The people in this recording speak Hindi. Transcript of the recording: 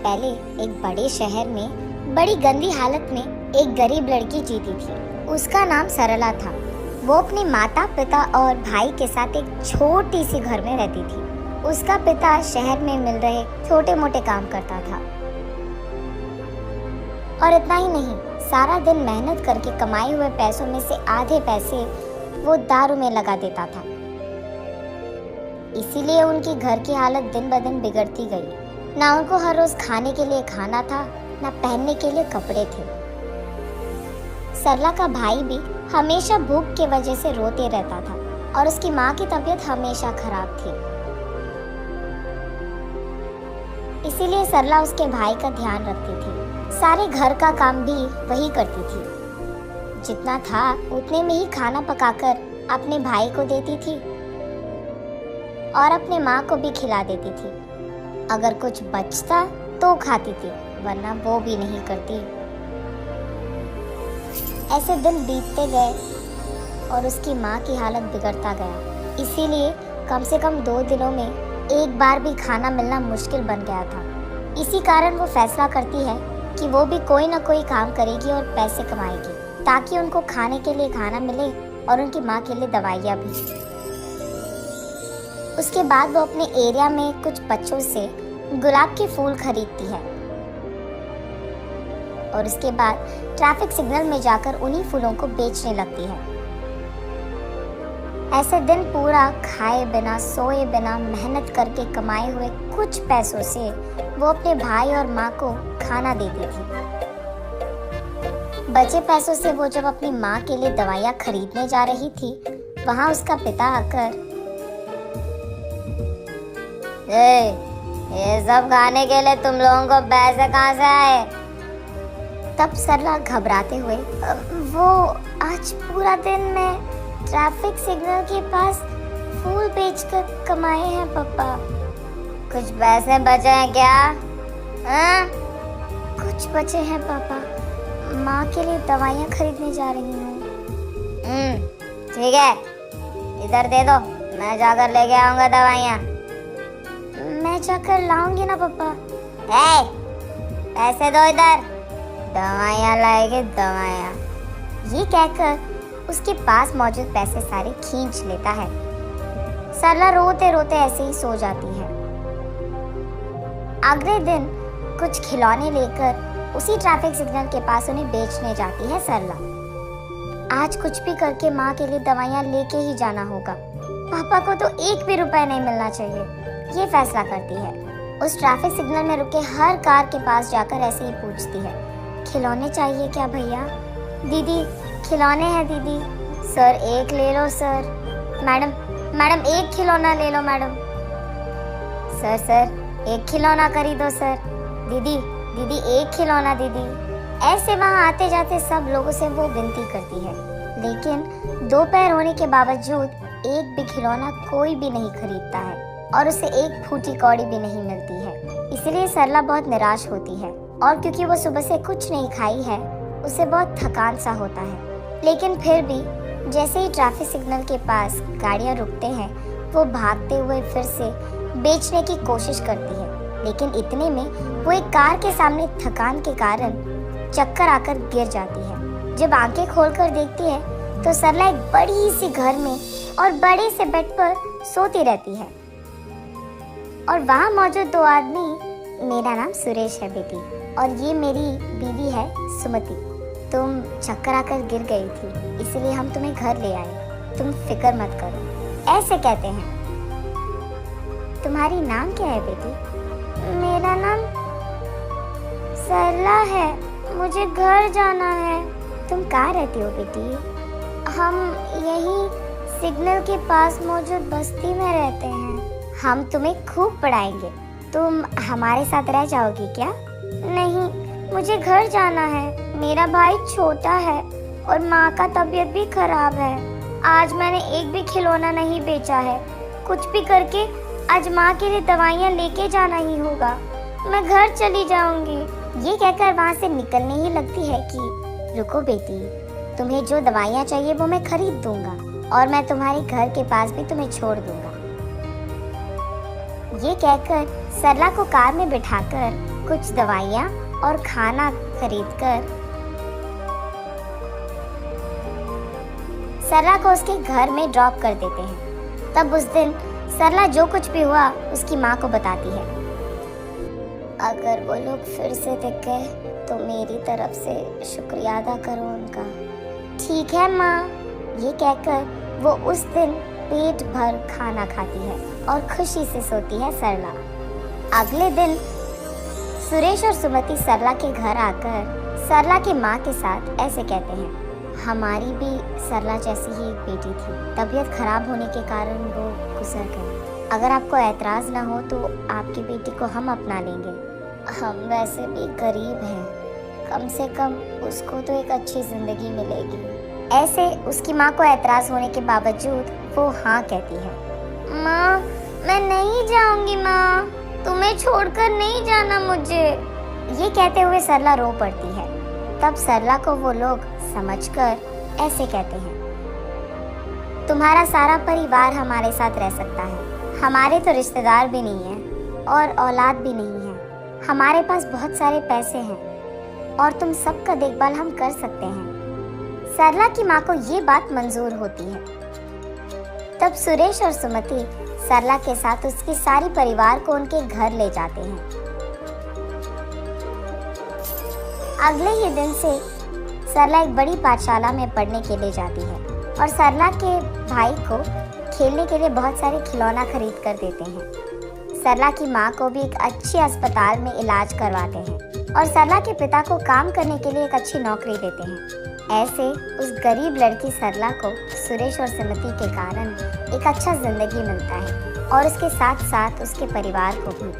पहले एक बड़े शहर में बड़ी गंदी हालत में एक गरीब लड़की जीती थी। उसका नाम सरला था। वो अपने माता पिता और भाई के साथ एक छोटी सी घर में रहती थी। उसका पिता शहर में मिल रहे छोटे मोटे काम करता था और इतना ही नहीं, सारा दिन मेहनत करके कमाए हुए पैसों में से आधे पैसे वो दारू में लगा देता था। इसीलिए उनकी घर की हालत दिन ब दिन बिगड़ती गई। ना उनको हर रोज खाने के लिए खाना था, ना पहनने के लिए कपड़े थे। सरला का भाई भी हमेशा भूख की वजह से रोते रहता था और उसकी माँ की तबीयत हमेशा खराब थी। इसीलिए सरला उसके भाई का ध्यान रखती थी। सारे घर का काम भी वही करती थी। जितना था उतने में ही खाना पकाकर अपने भाई को देती थी और अपने माँ को भी खिला देती थी। अगर कुछ बचता तो खाती थी, वरना वो भी नहीं करती। ऐसे दिन बीतते गए और उसकी माँ की हालत बिगड़ता गया। इसीलिए कम से कम 2 दिनों में एक बार भी खाना मिलना मुश्किल बन गया था। इसी कारण वो फैसला करती है कि वो भी कोई ना कोई काम करेगी और पैसे कमाएगी, ताकि उनको खाने के लिए खाना मिले और उनकी माँ के लिए दवाइयाँ भी। उसके बाद वो अपने एरिया में कुछ बच्चों से गुलाब के फूल खरीदती है और उसके बाद ट्रैफिक सिग्नल में जाकर उन्हीं फूलों को बेचने लगती है। ऐसे दिन पूरा खाए बिना सोए बिना मेहनत करके कमाए हुए कुछ पैसों से वो अपने भाई और माँ को खाना देती थी। बचे पैसों से वो जब अपनी माँ के लिए दवाइयाँ खरीदने जा रही थी, वहाँ उसका पिता आकर, ये सब खाने के लिए तुम लोगों को पैसे कहाँ से आए? तब सरला घबराते हुए, वो आज पूरा दिन मैं ट्रैफिक सिग्नल के पास फूल बेचकर कमाए हैं पापा। कुछ पैसे बचे हैं क्या? हाँ? कुछ बचे हैं पापा, माँ के लिए दवाइयाँ खरीदने जा रही हूँ। ठीक है, इधर दे दो, मैं जाकर लेके आऊँगा दवाइयाँ। मैं जाकर लाऊंगी ना पापा। पैसे दो इधर, दवाइयाँ लाएंगे दवाइयाँ। ये कहकर उसके पास मौजूद पैसे सारे खींच लेता है। सरला रोते रोते ऐसे ही सो जाती है। अगले दिन कुछ खिलौने लेकर उसी ट्रैफिक सिग्नल के पास उन्हें बेचने जाती है सरला। आज कुछ भी करके माँ के लिए दवाइयाँ लेके ही जाना होगा। पापा को तो 1 भी रुपए नहीं मिलना चाहिए, ये फैसला करती है। उस ट्रैफिक सिग्नल में रुके हर कार के पास जाकर ऐसे ही पूछती है, खिलौने चाहिए क्या भैया? दीदी खिलौने हैं दीदी। सर 1 ले लो सर। मैडम 1 खिलौना ले लो मैडम। सर 1 खिलौना खरीदो सर। दीदी 1 खिलौना दीदी। ऐसे वहाँ आते जाते सब लोगों से वो विनती करती है, लेकिन दोपहर होने के बावजूद एक भी खिलौना कोई भी नहीं खरीदता है और उसे एक फूटी कौड़ी भी नहीं मिलती है। इसलिए सरला बहुत निराश होती है और क्योंकि वो सुबह से कुछ नहीं खाई है, उसे बहुत थकान सा होता है। लेकिन फिर भी जैसे ही ट्रैफिक सिग्नल के पास गाड़ियाँ रुकते हैं, वो भागते हुए फिर से बेचने की कोशिश करती है। लेकिन इतने में वो एक कार के सामने थकान के कारण चक्कर आकर गिर जाती है। जब आंखें खोलकर देखती है तो सरला एक बड़ी सी घर में और बड़े से बेड पर सोती रहती है और वहाँ मौजूद 2 आदमी, मेरा नाम सुरेश है बेटी और ये मेरी बीवी है सुमति। तुम चक्कर आकर गिर गई थी, इसलिए हम तुम्हें घर ले आए। तुम फिक्र मत करो, ऐसे कहते हैं। तुम्हारी नाम क्या है बेटी? मेरा नाम सरला है, मुझे घर जाना है। तुम कहाँ रहती हो बेटी? हम यही सिग्नल के पास मौजूद बस्ती में रहते हैं। हम तुम्हें खूब पढ़ाएंगे, तुम हमारे साथ रह जाओगी क्या? नहीं, मुझे घर जाना है। मेरा भाई छोटा है और माँ का तबीयत भी खराब है। आज मैंने एक भी खिलौना नहीं बेचा है। कुछ भी करके आज माँ के लिए दवाइयाँ लेके जाना ही होगा। मैं घर चली जाऊंगी। ये कहकर वहाँ से निकलने ही लगती है कि रुको बेटी, तुम्हें जो दवाइयाँ चाहिए वो मैं खरीद दूंगा और मैं तुम्हारे घर के पास भी तुम्हें छोड़ दूंगा। ये कहकर सरला को कार में बिठाकर कुछ दवाइयाँ और खाना खरीदकर सरला को उसके घर में ड्रॉप कर देते हैं। तब उस दिन सरला जो कुछ भी हुआ उसकी माँ को बताती है। अगर वो लोग फिर से दिख गए तो मेरी तरफ से शुक्रिया अदा करो उनका। ठीक है माँ, ये कहकर वो उस दिन पेट भर खाना खाती है और खुशी से सोती है सरला। अगले दिन सुरेश और सुमति सरला के घर आकर सरला की माँ के साथ ऐसे कहते हैं, हमारी भी सरला जैसी ही एक बेटी थी, तबीयत खराब होने के कारण वो गुजर गई। अगर आपको ऐतराज ना हो तो आपकी बेटी को हम अपना लेंगे। हम वैसे भी गरीब हैं, कम से कम उसको तो एक अच्छी जिंदगी मिलेगी। ऐसे उसकी माँ को ऐतराज होने के बावजूद वो हाँ कहती है। माँ, मैं नहीं जाऊंगी माँ, तुम्हें छोड़कर नहीं जाना मुझे। ये कहते हुए सरला रो पड़ती है। तब सरला को वो लोग समझकर ऐसे कहते हैं, तुम्हारा सारा परिवार हमारे साथ रह सकता है। हमारे तो रिश्तेदार भी नहीं हैं और औलाद भी नहीं है। हमारे पास बहुत सारे पैसे हैं और तुम सबका देखभाल हम कर सकते हैं। सरला की माँ को ये बात मंजूर होती है। तब सुरेश और सुमति सरला के साथ उसके सारी परिवार को उनके घर ले जाते हैं। अगले ही दिन से सरला एक बड़ी पाठशाला में पढ़ने के लिए जाती है और सरला के भाई को खेलने के लिए बहुत सारे खिलौना खरीद कर देते हैं। सरला की माँ को भी एक अच्छे अस्पताल में इलाज करवाते हैं और सरला के पिता को काम करने के लिए एक अच्छी नौकरी देते हैं। ऐसे उस गरीब लड़की सरला को सुरेश और सुमति के कारण एक अच्छा जिंदगी मिलता है और उसके साथ साथ उसके परिवार को भी।